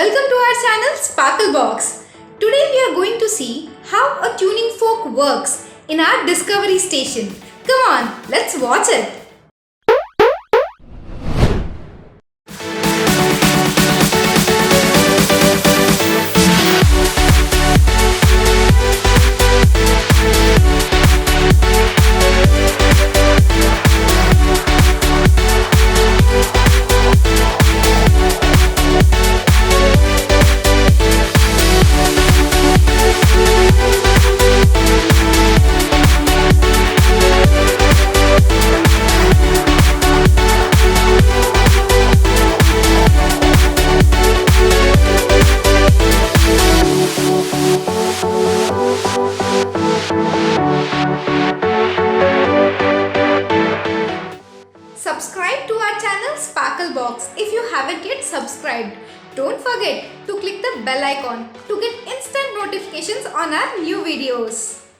Welcome to our channel Sparklebox. Today we are going to see how a tuning fork works in our discovery station. Come on, let's watch it. Subscribe to our channel Sparklebox if you haven't yet subscribed. Don't forget to click the bell icon to get instant notifications on our new videos.